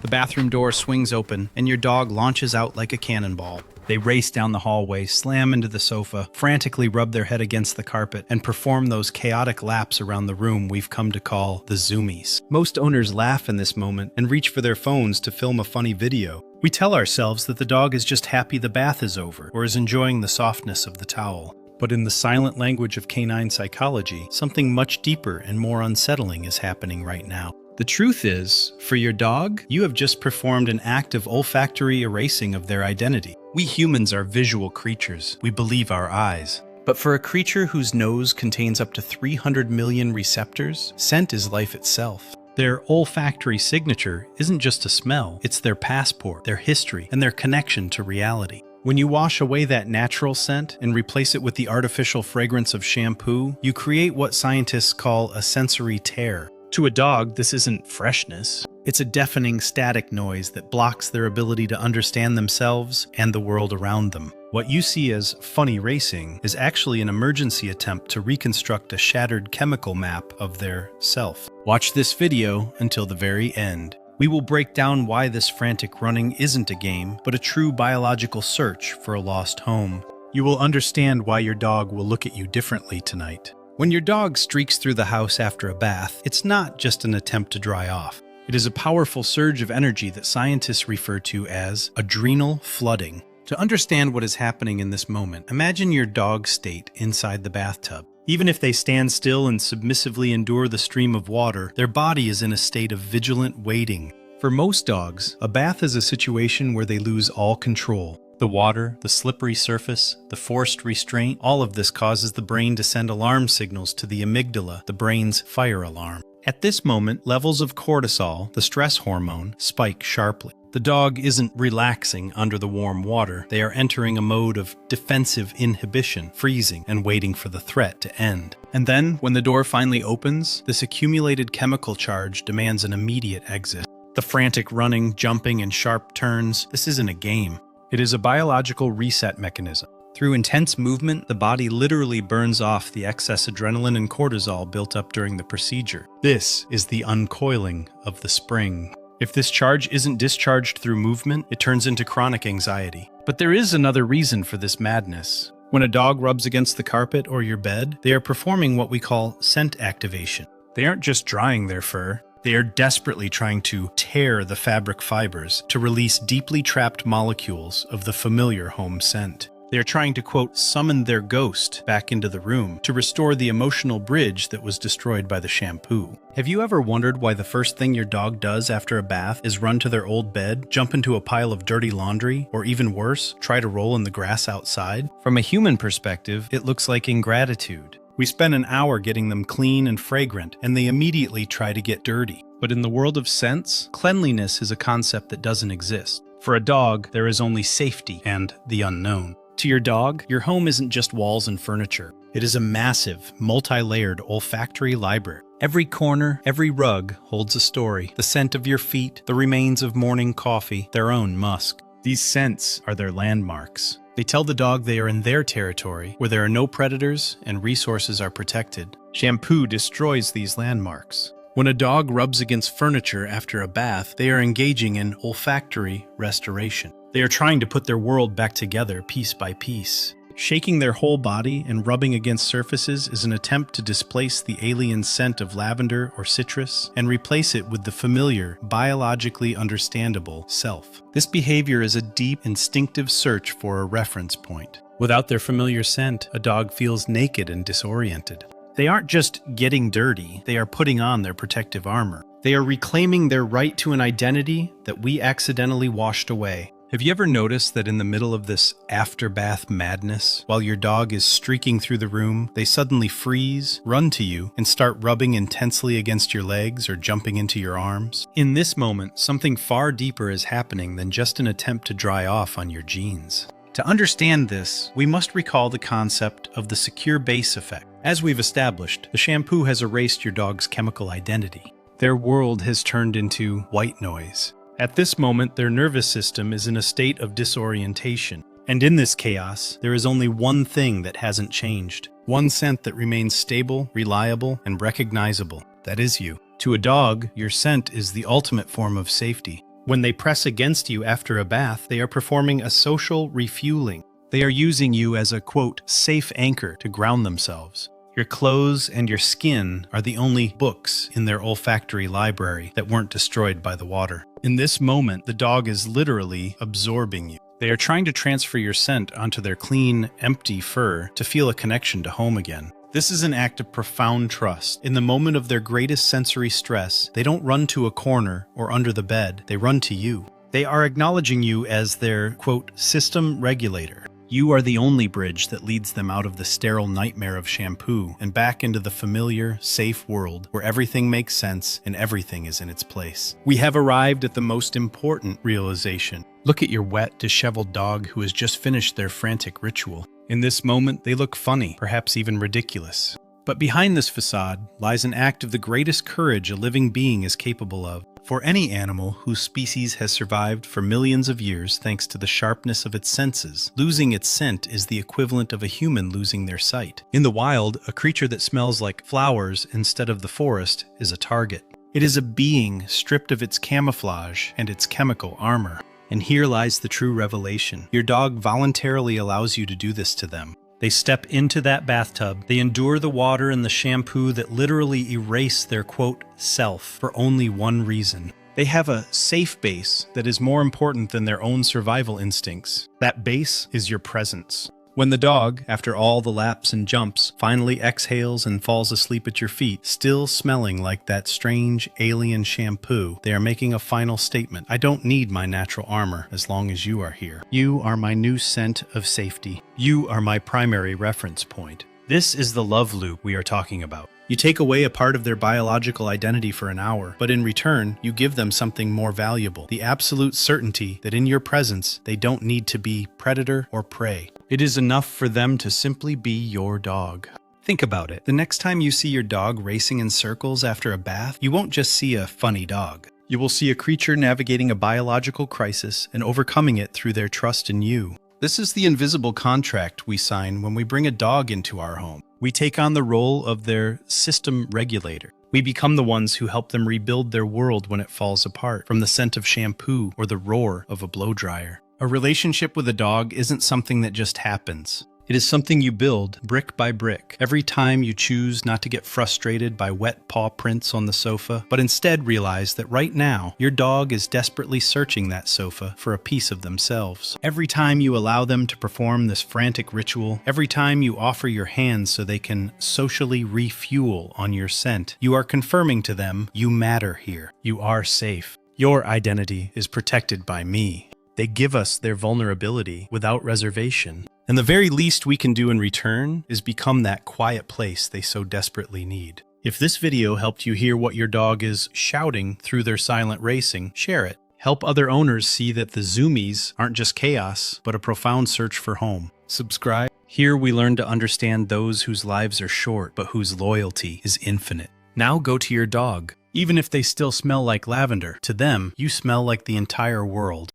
The bathroom door swings open, and your dog launches out like a cannonball. They race down the hallway, slam into the sofa, frantically rub their head against the carpet, and perform those chaotic laps around the room we've come to call the Zoomies. Most owners laugh in this moment and reach for their phones to film a funny video. We tell ourselves that the dog is just happy the bath is over, or is enjoying the softness of the towel. But in the silent language of canine psychology, something much deeper and more unsettling is happening right now. The truth is, for your dog, you have just performed an act of olfactory erasing of their identity. We humans are visual creatures. We believe our eyes. But for a creature whose nose contains up to 300 million receptors, scent is life itself. Their olfactory signature isn't just a smell, it's their passport, their history, and their connection to reality. When you wash away that natural scent and replace it with the artificial fragrance of shampoo, you create what scientists call a sensory tear. To a dog, this isn't freshness. It's a deafening static noise that blocks their ability to understand themselves and the world around them. What you see as funny racing is actually an emergency attempt to reconstruct a shattered chemical map of their self. Watch this video until the very end. We will break down why this frantic running isn't a game, but a true biological search for a lost home. You will understand why your dog will look at you differently tonight. When your dog streaks through the house after a bath, it's not just an attempt to dry off. It is a powerful surge of energy that scientists refer to as adrenal flooding. To understand what is happening in this moment, imagine your dog's state inside the bathtub. Even if they stand still and submissively endure the stream of water, their body is in a state of vigilant waiting. For most dogs, a bath is a situation where they lose all control. The water, the slippery surface, the forced restraint, all of this causes the brain to send alarm signals to the amygdala, the brain's fire alarm. At this moment, levels of cortisol, the stress hormone, spike sharply. The dog isn't relaxing under the warm water. They are entering a mode of defensive inhibition, freezing and waiting for the threat to end. And then, when the door finally opens, this accumulated chemical charge demands an immediate exit. The frantic running, jumping, and sharp turns, this isn't a game. It is a biological reset mechanism. Through intense movement, the body literally burns off the excess adrenaline and cortisol built up during the procedure. This is the uncoiling of the spring. If this charge isn't discharged through movement, it turns into chronic anxiety. But there is another reason for this madness. When a dog rubs against the carpet or your bed, they are performing what we call scent activation. They aren't just drying their fur. They are desperately trying to tear the fabric fibers to release deeply trapped molecules of the familiar home scent. They are trying to, quote, summon their ghost back into the room to restore the emotional bridge that was destroyed by the shampoo. Have you ever wondered why the first thing your dog does after a bath is run to their old bed, jump into a pile of dirty laundry, or even worse, try to roll in the grass outside? From a human perspective, it looks like ingratitude. We spend an hour getting them clean and fragrant, and they immediately try to get dirty. But in the world of scents, cleanliness is a concept that doesn't exist. For a dog, there is only safety and the unknown. To your dog, your home isn't just walls and furniture. It is a massive, multi-layered olfactory library. Every corner, every rug holds a story. The scent of your feet, the remains of morning coffee, their own musk. These scents are their landmarks. They tell the dog they are in their territory, where there are no predators and resources are protected. Shampoo destroys these landmarks. When a dog rubs against furniture after a bath, they are engaging in olfactory restoration. They are trying to put their world back together piece by piece. Shaking their whole body and rubbing against surfaces is an attempt to displace the alien scent of lavender or citrus and replace it with the familiar, biologically understandable self. This behavior is a deep, instinctive search for a reference point. Without their familiar scent, a dog feels naked and disoriented. They aren't just getting dirty, they are putting on their protective armor. They are reclaiming their right to an identity that we accidentally washed away. Have you ever noticed that in the middle of this after-bath madness, while your dog is streaking through the room, they suddenly freeze, run to you, and start rubbing intensely against your legs or jumping into your arms? In this moment, something far deeper is happening than just an attempt to dry off on your jeans. To understand this, we must recall the concept of the secure base effect. As we've established, the shampoo has erased your dog's chemical identity. Their world has turned into white noise. At this moment, their nervous system is in a state of disorientation. And in this chaos, there is only one thing that hasn't changed. One scent that remains stable, reliable, and recognizable. That is you. To a dog, your scent is the ultimate form of safety. When they press against you after a bath, they are performing a social refueling. They are using you as a, quote, safe anchor to ground themselves. Your clothes and your skin are the only books in their olfactory library that weren't destroyed by the water. In this moment, the dog is literally absorbing you. They are trying to transfer your scent onto their clean, empty fur to feel a connection to home again. This is an act of profound trust. In the moment of their greatest sensory stress, they don't run to a corner or under the bed, they run to you. They are acknowledging you as their, quote, system regulator. You are the only bridge that leads them out of the sterile nightmare of shampoo and back into the familiar, safe world where everything makes sense and everything is in its place. We have arrived at the most important realization. Look at your wet, disheveled dog who has just finished their frantic ritual. In this moment, they look funny, perhaps even ridiculous. But behind this facade lies an act of the greatest courage a living being is capable of. For any animal whose species has survived for millions of years thanks to the sharpness of its senses, losing its scent is the equivalent of a human losing their sight. In the wild, a creature that smells like flowers instead of the forest is a target. It is a being stripped of its camouflage and its chemical armor. And here lies the true revelation. Your dog voluntarily allows you to do this to them. They step into that bathtub, they endure the water and the shampoo that literally erase their, quote, self for only one reason. They have a safe base that is more important than their own survival instincts. That base is your presence. When the dog, after all the laps and jumps, finally exhales and falls asleep at your feet, still smelling like that strange alien shampoo, they are making a final statement. I don't need my natural armor as long as you are here. You are my new scent of safety. You are my primary reference point. This is the love loop we are talking about. You take away a part of their biological identity for an hour, but in return, you give them something more valuable, the absolute certainty that in your presence, they don't need to be predator or prey. It is enough for them to simply be your dog. Think about it. The next time you see your dog racing in circles after a bath, you won't just see a funny dog. You will see a creature navigating a biological crisis and overcoming it through their trust in you. This is the invisible contract we sign when we bring a dog into our home. We take on the role of their system regulator. We become the ones who help them rebuild their world when it falls apart, from the scent of shampoo or the roar of a blow dryer. A relationship with a dog isn't something that just happens. It is something you build brick by brick. Every time you choose not to get frustrated by wet paw prints on the sofa, but instead realize that right now, your dog is desperately searching that sofa for a piece of themselves. Every time you allow them to perform this frantic ritual, every time you offer your hands so they can socially refuel on your scent, you are confirming to them, you matter here. You are safe. Your identity is protected by me. They give us their vulnerability without reservation. And the very least we can do in return is become that quiet place they so desperately need. If this video helped you hear what your dog is shouting through their silent racing, share it. Help other owners see that the Zoomies aren't just chaos, but a profound search for home. Subscribe. Here we learn to understand those whose lives are short, but whose loyalty is infinite. Now go to your dog. Even if they still smell like lavender, to them, you smell like the entire world.